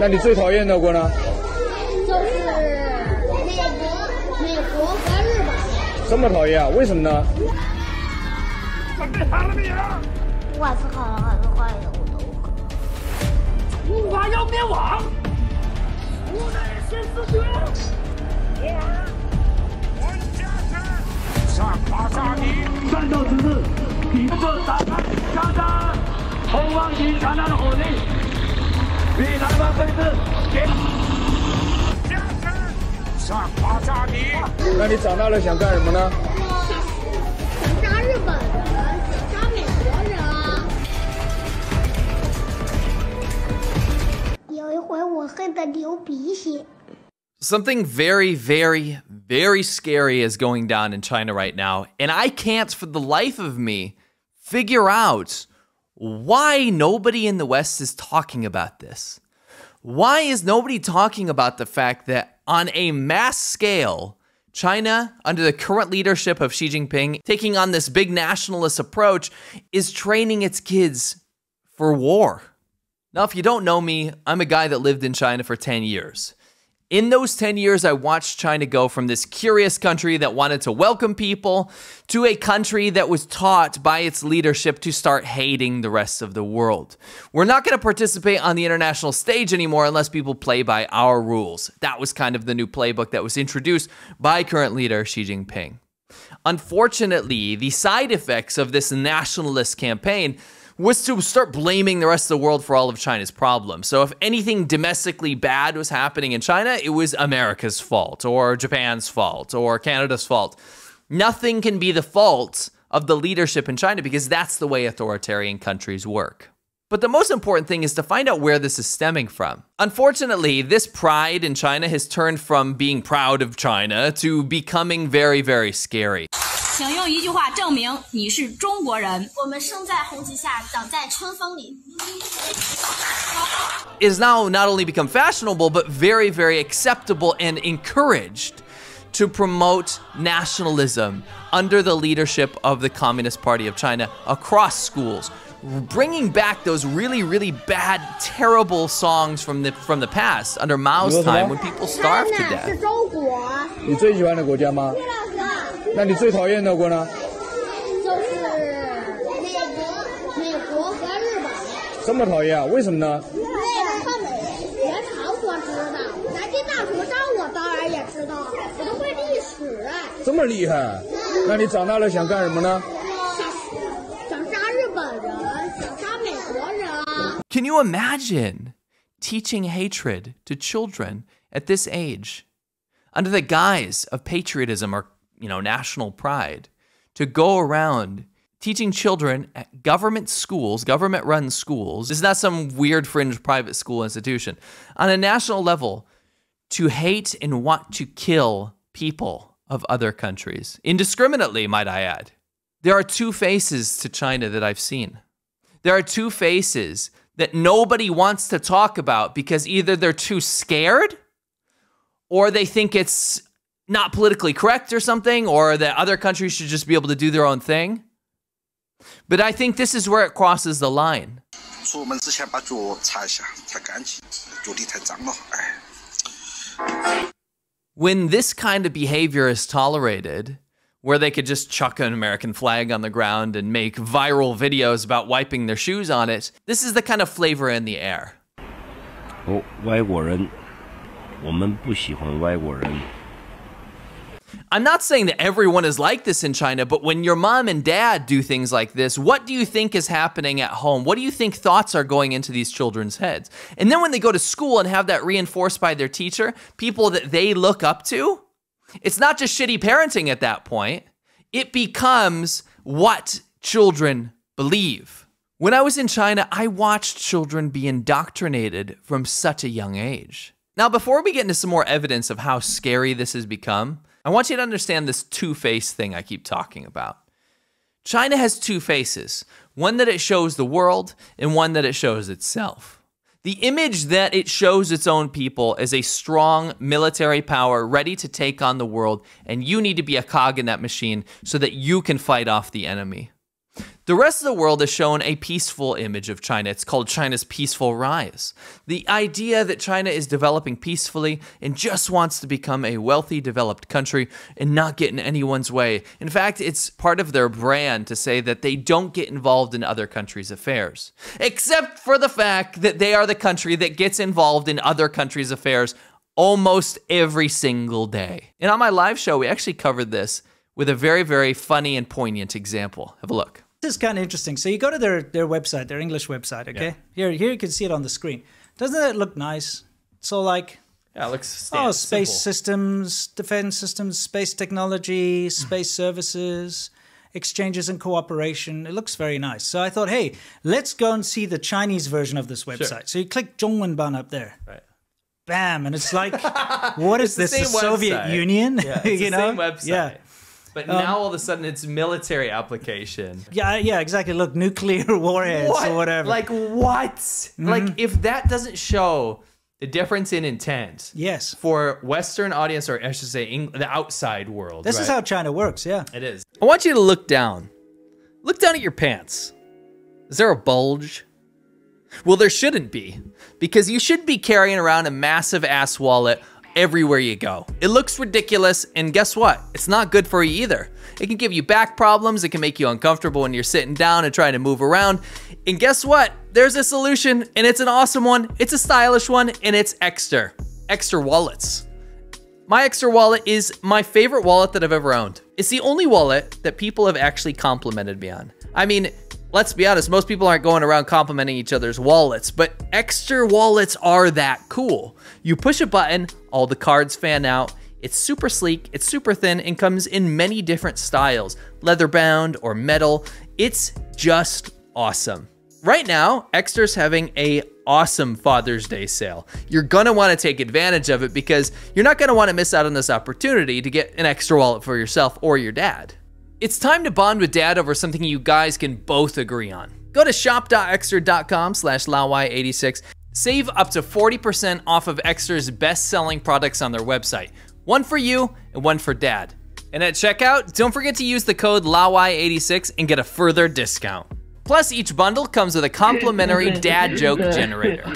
那你最讨厌的国呢？就是美国和日本。这么讨厌啊？为什么呢？准备好了没有？不管是好人还是坏人，我都可。中华要灭亡！无奈先自绝。上马杀敌！战斗指示，敌者打开枪战，后方敌强大的火力，与南方对峙。加深！上马杀敌！那你长大了想干什么呢？想杀日本人，想杀美国人。有一回我恨得流鼻血。Something very, very, very scary is going down in China right now, and I can't for the life of me figure out why nobody in the West is talking about this. Why is nobody talking about the fact that on a mass scale, China, under the current leadership of Xi Jinping, taking on this big nationalist approach, is training its kids for war? Now, if you don't know me, I'm a guy that lived in China for 10 years. In those 10 years, I watched China go from this curious country that wanted to welcome people to a country that was taught by its leadership to start hating the rest of the world. We're not going to participate on the international stage anymore unless people play by our rules. That was kind of the new playbook that was introduced by current leader Xi Jinping. Unfortunately, the side effects of this nationalist campaign was to start blaming the rest of the world for all of China's problems. So if anything domestically bad was happening in China, it was America's fault, or Japan's fault, or Canada's fault. Nothing can be the fault of the leadership in China because that's the way authoritarian countries work. But the most important thing is to find out where this is stemming from. Unfortunately, this pride in China has turned from being proud of China to becoming very, very scary. 请用一句话证明你是中国人。我们生在红旗下，长在春风里。 Is now not only become fashionable, but very, very acceptable and encouraged to promote nationalism under the leadership of the Communist Party of China across schools, bringing back those really, really bad, terrible songs from the past under Mao's time when people starved to death. 是中国。你最喜欢的国家吗？那你最讨厌的国呢？就是美国和日本。这么讨厌啊？为什么呢？因为他们原朝我知道，南京大屠杀我当然也知道，我都会历史。这么厉害？那你长大了想干什么呢？想杀日本人，想杀美国人。 Can you imagine teaching hatred to children at this age under the guise of patriotism or national pride, to go around teaching children at government schools, government-run schools, this is not some weird fringe private school institution, on a national level, to hate and want to kill people of other countries, indiscriminately, might I add. There are two faces to China that I've seen. There are two faces that nobody wants to talk about because either they're too scared or they think it's not politically correct or something, or that other countries should just be able to do their own thing. But I think this is where it crosses the line. 出门之前把脚擦一下，擦干净，脚底太脏了，哎。 When this kind of behavior is tolerated, where they could just chuck an American flag on the ground and make viral videos about wiping their shoes on it, this is the kind of flavor in the air. 外国人，我们不喜欢外国人。 I'm not saying that everyone is like this in China, but when your mom and dad do things like this, what do you think is happening at home? What do you think thoughts are going into these children's heads? And then when they go to school and have that reinforced by their teacher, people that they look up to, it's not just shitty parenting at that point. It becomes what children believe. When I was in China, I watched children be indoctrinated from such a young age. Now, before we get into some more evidence of how scary this has become, I want you to understand this two-face thing I keep talking about. China has two faces, one that it shows the world and one that it shows itself. The image that it shows its own people is a strong military power ready to take on the world, and you need to be a cog in that machine so that you can fight off the enemy. The rest of the world has shown a peaceful image of China. It's called China's peaceful rise. The idea that China is developing peacefully and just wants to become a wealthy, developed country and not get in anyone's way. In fact, it's part of their brand to say that they don't get involved in other countries' affairs. Except for the fact that they are the country that gets involved in other countries' affairs almost every single day. And on my live show, we actually covered this with a very, very funny and poignant example. Have a look. This is kind of interesting. So you go to their website, their English website, okay? Yeah. Here you can see it on the screen. Doesn't that look nice? So like, yeah, it looks space simple. Systems, defense systems, space technology, space services, exchanges and cooperation. It looks very nice. So I thought, hey, let's go and see the Chinese version of this website. Sure. So you click Zhongwenban up there. Right. Bam, and it's like, what is this? The Soviet Union? Yeah, it's you the know? same website. Yeah. But now all of a sudden it's military application. Yeah, exactly. Look, nuclear warheads or whatever. Like what? Mm-hmm. Like if that doesn't show the difference in intent. Yes. For Western audience, or I should say the outside world. This is how China works, yeah. It is. I want you to look down. Look down at your pants. Is there a bulge? Well, there shouldn't be, because you should be carrying around a massive ass wallet everywhere you go. It looks ridiculous, and guess what? It's not good for you either. It can give you back problems, it can make you uncomfortable when you're sitting down and trying to move around. And guess what? There's a solution, and it's an awesome one, it's a stylish one, and it's Extra wallets. My Extra wallet is my favorite wallet that I've ever owned. It's the only wallet that people have actually complimented me on. I mean, let's be honest, most people aren't going around complimenting each other's wallets, but Extra wallets are that cool. You push a button, all the cards fan out, it's super sleek, it's super thin, and comes in many different styles, leather bound or metal. It's just awesome. Right now, Extra's having a awesome Father's Day sale. You're gonna wanna take advantage of it because you're not gonna wanna miss out on this opportunity to get an Extra wallet for yourself or your dad. It's time to bond with dad over something you guys can both agree on. Go to shop.extra.com/Laowai86. Save up to 40% off of Extra's best-selling products on their website. One for you and one for dad. And at checkout, don't forget to use the code Laowai86 and get a further discount. Plus, each bundle comes with a complimentary dad joke generator.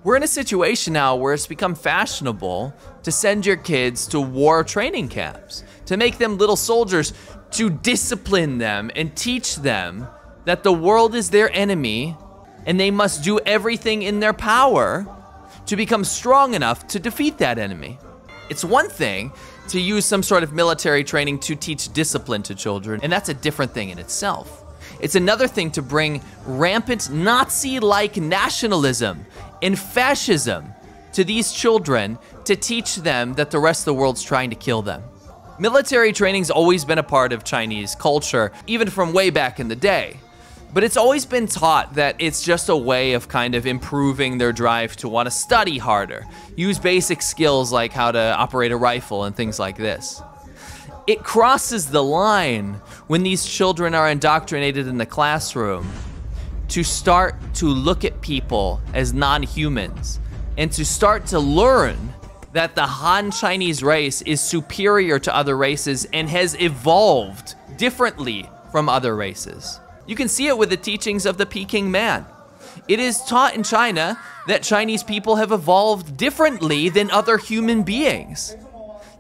We're in a situation now where it's become fashionable to send your kids to war training camps, to make them little soldiers, to discipline them and teach them that the world is their enemy and they must do everything in their power to become strong enough to defeat that enemy. It's one thing to use some sort of military training to teach discipline to children, and that's a different thing in itself. It's another thing to bring rampant Nazi-like nationalism and fascism to these children to teach them that the rest of the world's trying to kill them. Military training's always been a part of Chinese culture, even from way back in the day. But it's always been taught that it's just a way of kind of improving their drive to want to study harder, use basic skills like how to operate a rifle and things like this. It crosses the line when these children are indoctrinated in the classroom to start to look at people as non-humans and to start to learn that the Han Chinese race is superior to other races and has evolved differently from other races. You can see it with the teachings of the Peking Man. It is taught in China that Chinese people have evolved differently than other human beings.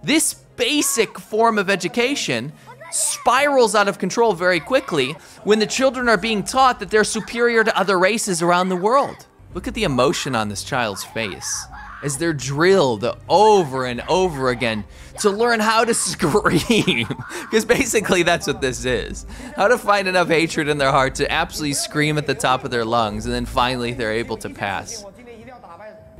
This basic form of education spirals out of control very quickly when the children are being taught that they're superior to other races around the world. Look at the emotion on this child's face as they're drilled over and over again to learn how to scream. Because basically that's what this is. How to find enough hatred in their heart to absolutely scream at the top of their lungs, and then finally they're able to pass.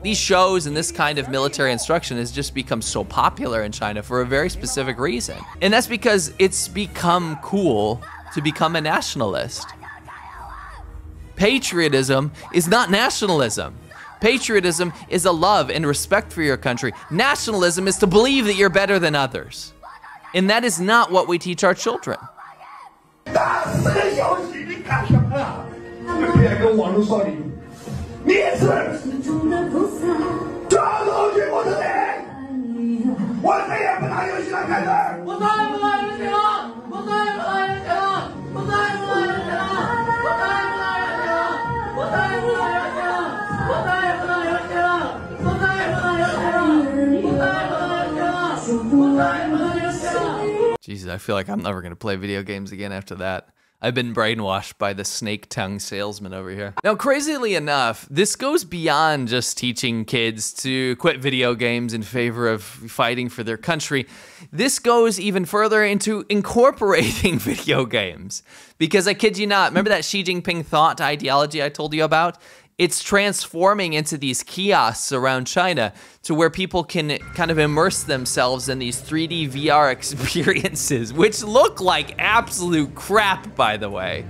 These shows and this kind of military instruction has just become so popular in China for a very specific reason. And that's because it's become cool to become a nationalist. Patriotism is not nationalism. Patriotism is a love and respect for your country. Nationalism is to believe that you're better than others. And that is not what we teach our children. Jesus, I feel like I'm never gonna play video games again after that. I've been brainwashed by the snake tongue salesman over here. Now, crazily enough, this goes beyond just teaching kids to quit video games in favor of fighting for their country. This goes even further into incorporating video games. Because I kid you not, remember that Xi Jinping thought ideology I told you about? It's transforming into these kiosks around China to where people can kind of immerse themselves in these 3D VR experiences, which look like absolute crap, by the way,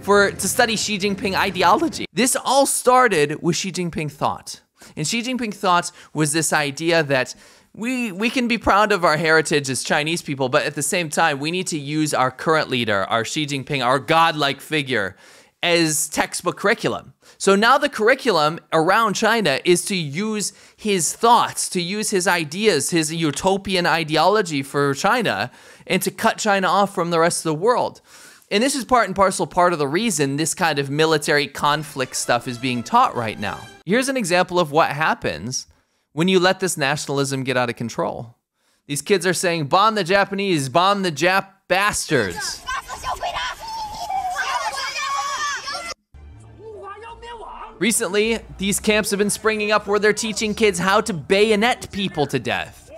to study Xi Jinping ideology. This all started with Xi Jinping thought. And Xi Jinping thought was this idea that we can be proud of our heritage as Chinese people, but at the same time, we need to use our current leader, our Xi Jinping, our godlike figure, as textbook curriculum. So now the curriculum around China is to use his thoughts, to use his ideas, his utopian ideology for China, and to cut China off from the rest of the world. And this is part and parcel part of the reason this kind of military conflict stuff is being taught right now. Here's an example of what happens when you let this nationalism get out of control. These kids are saying, bomb the Japanese, bomb the Jap bastards. Recently, these camps have been springing up where they're teaching kids how to bayonet people to death.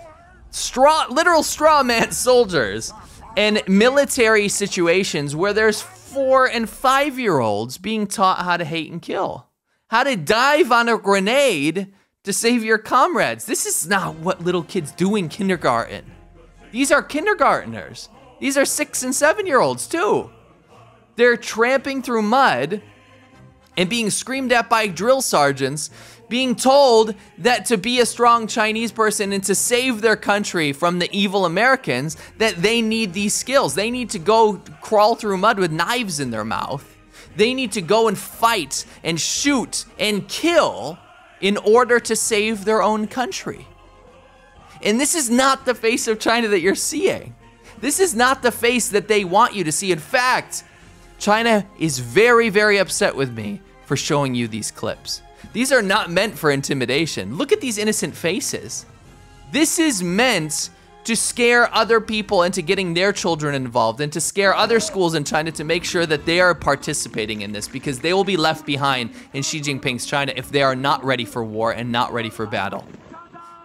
Literal straw man soldiers. And military situations where there's 4- and 5-year-olds being taught how to hate and kill. How to dive on a grenade to save your comrades. This is not what little kids do in kindergarten. These are kindergartners. These are 6- and 7-year-olds too. They're tramping through mud and being screamed at by drill sergeants, being told that to be a strong Chinese person and to save their country from the evil Americans, that they need these skills. They need to go crawl through mud with knives in their mouth. They need to go and fight and shoot and kill in order to save their own country. And this is not the face of China that you're seeing. This is not the face that they want you to see. In fact, China is very, very upset with me for showing you these clips. These are not meant for intimidation. Look at these innocent faces. This is meant to scare other people into getting their children involved and to scare other schools in China to make sure that they are participating in this, because they will be left behind in Xi Jinping's China if they are not ready for war and not ready for battle.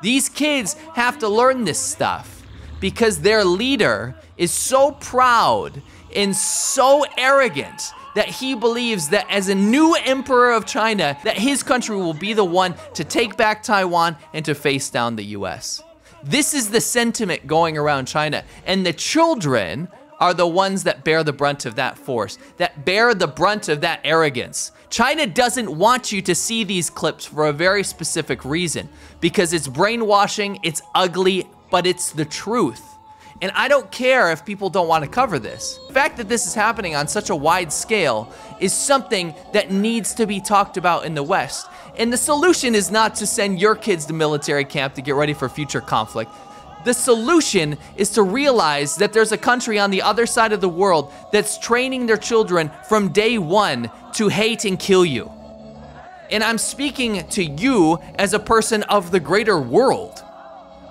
These kids have to learn this stuff because their leader is so proud and so arrogant that he believes that as a new emperor of China, that his country will be the one to take back Taiwan and to face down the US. This is the sentiment going around China, and the children are the ones that bear the brunt of that force, that bear the brunt of that arrogance. China doesn't want you to see these clips for a very specific reason, because it's brainwashing, it's ugly, but it's the truth. And I don't care if people don't want to cover this. The fact that this is happening on such a wide scale is something that needs to be talked about in the West. And the solution is not to send your kids to military camp to get ready for future conflict. The solution is to realize that there's a country on the other side of the world that's training their children from day one to hate and kill you. And I'm speaking to you as a person of the greater world.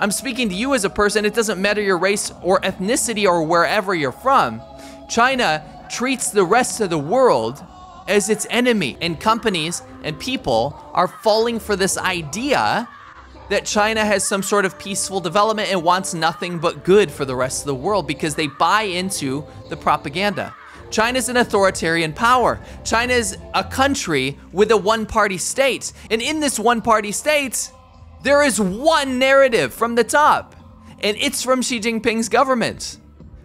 I'm speaking to you as a person. It doesn't matter your race or ethnicity or wherever you're from. China treats the rest of the world as its enemy, and companies and people are falling for this idea that China has some sort of peaceful development and wants nothing but good for the rest of the world because they buy into the propaganda. China's an authoritarian power. China is a country with a one-party state, and in this one-party state, there is one narrative from the top, and it's from Xi Jinping's government.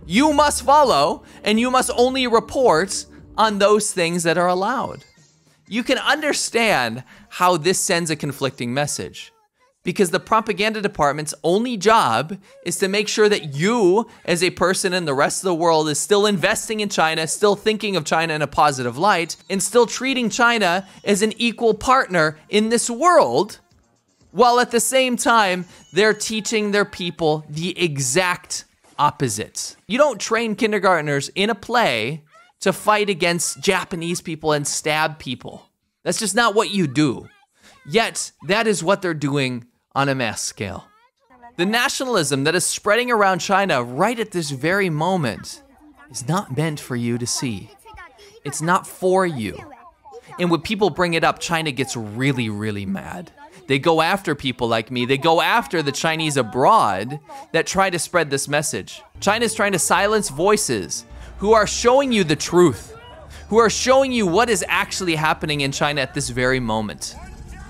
You must follow, and you must only report on those things that are allowed. You can understand how this sends a conflicting message, because the propaganda department's only job is to make sure that you, as a person in the rest of the world, is still investing in China, still thinking of China in a positive light, and still treating China as an equal partner in this world, while at the same time, they're teaching their people the exact opposite. You don't train kindergartners in a play to fight against Japanese people and stab people. That's just not what you do. Yet, that is what they're doing on a mass scale. The nationalism that is spreading around China right at this very moment is not meant for you to see. It's not for you. And when people bring it up, China gets really, really mad. They go after people like me. They go after the Chinese abroad that try to spread this message. China's trying to silence voices who are showing you the truth, who are showing you what is actually happening in China at this very moment.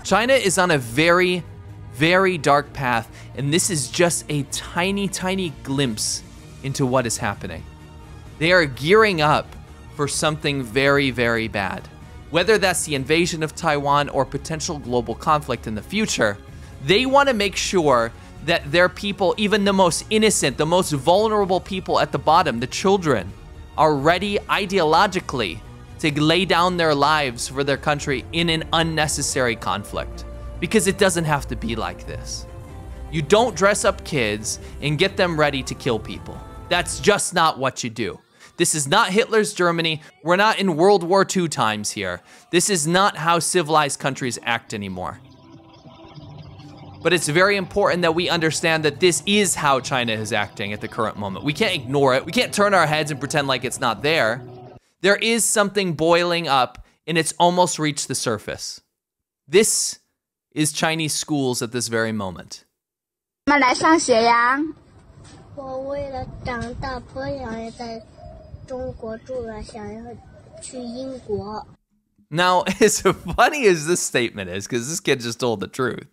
China is on a very, very dark path, and this is just a tiny, tiny glimpse into what is happening. They are gearing up for something very, very bad. Whether that's the invasion of Taiwan or potential global conflict in the future, they want to make sure that their people, even the most innocent, the most vulnerable people at the bottom, the children, are ready ideologically to lay down their lives for their country in an unnecessary conflict. Because it doesn't have to be like this. You don't dress up kids and get them ready to kill people. That's just not what you do. This is not Hitler's Germany. We're not in World War II times here. This is not how civilized countries act anymore. But it's very important that we understand that this is how China is acting at the current moment. We can't ignore it. We can't turn our heads and pretend like it's not there. There is something boiling up, and it's almost reached the surface. This is Chinese schools at this very moment. 我们来上学呀。我为了长大不想要在中国住了，想要去英国。 Now, as funny as this statement is, because this kid just told the truth,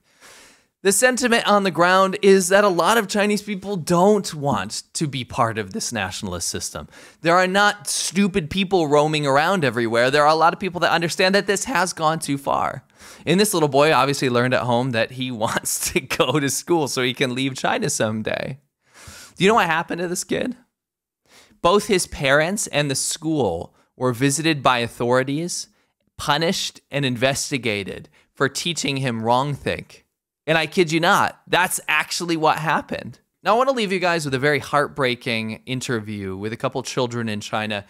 the sentiment on the ground is that a lot of Chinese people don't want to be part of this nationalist system. There are not stupid people roaming around everywhere. There are a lot of people that understand that this has gone too far. And this little boy obviously learned at home that he wants to go to school so he can leave China someday. Do you know what happened to this kid? Both his parents and the school were visited by authorities, punished, and investigated for teaching him wrongthink. And I kid you not, that's actually what happened. Now I want to leave you guys with a very heartbreaking interview with a couple children in China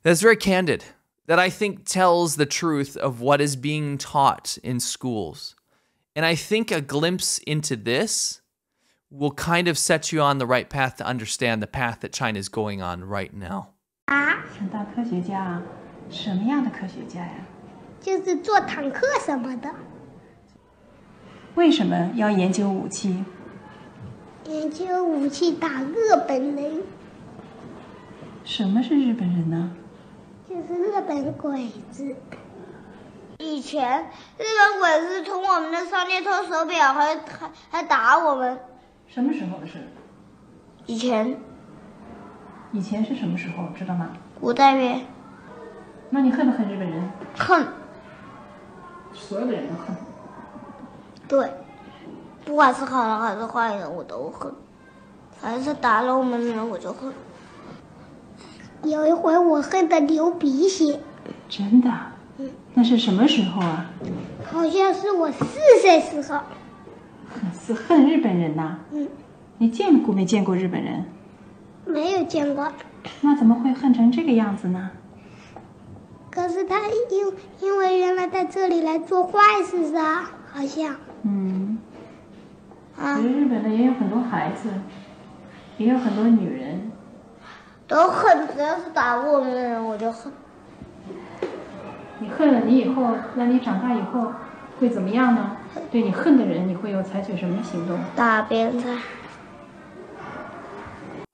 that's very candid, that I think tells the truth of what is being taught in schools. And I think a glimpse into this will kind of set you on the right path to understand the path that China is going on right now. 想当科学家啊？什么样的科学家呀？就是做坦克什么的。为什么要研究武器？研究武器打日本人。什么是日本人呢？就是日本鬼子。以前日本鬼子从我们的商店偷手表，还打我们。什么时候的事？以前。以前是什么时候？知道吗？古代呗。那你恨不恨日本人？恨。所有的人都恨。对，不管是好人还是坏人，我都恨。凡是打了我们的人，我就恨。有一回我恨得流鼻血。真的？那是什么时候啊？好像是我4岁时候。是恨日本人呐？你见过没见过日本人？没有见过。那怎么会恨成这个样子呢？可是他因为原来在这里来做坏事啊，好像。其实日本的也有很多孩子，也有很多女人。都恨，只要是打过我们的人，我就恨。你恨了你以后，那你长大以后会怎么样呢？对你恨的人，你会有采取什么行动？打别人噻。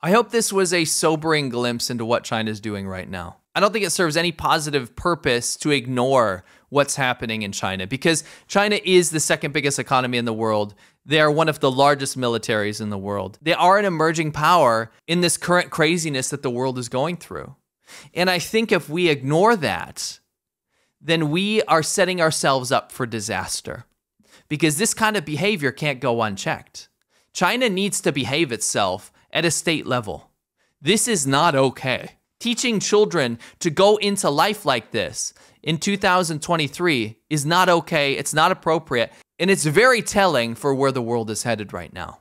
I hope this was a sobering glimpse into what China's doing right now. I don't think it serves any positive purpose to ignore what's happening in China, because China is the second biggest economy in the world. They are one of the largest militaries in the world. They are an emerging power in this current craziness that the world is going through. And I think if we ignore that, then we are setting ourselves up for disaster, because this kind of behavior can't go unchecked. China needs to behave itself at a state level. This is not okay. Teaching children to go into life like this in 2023 is not okay, it's not appropriate, and it's very telling for where the world is headed right now.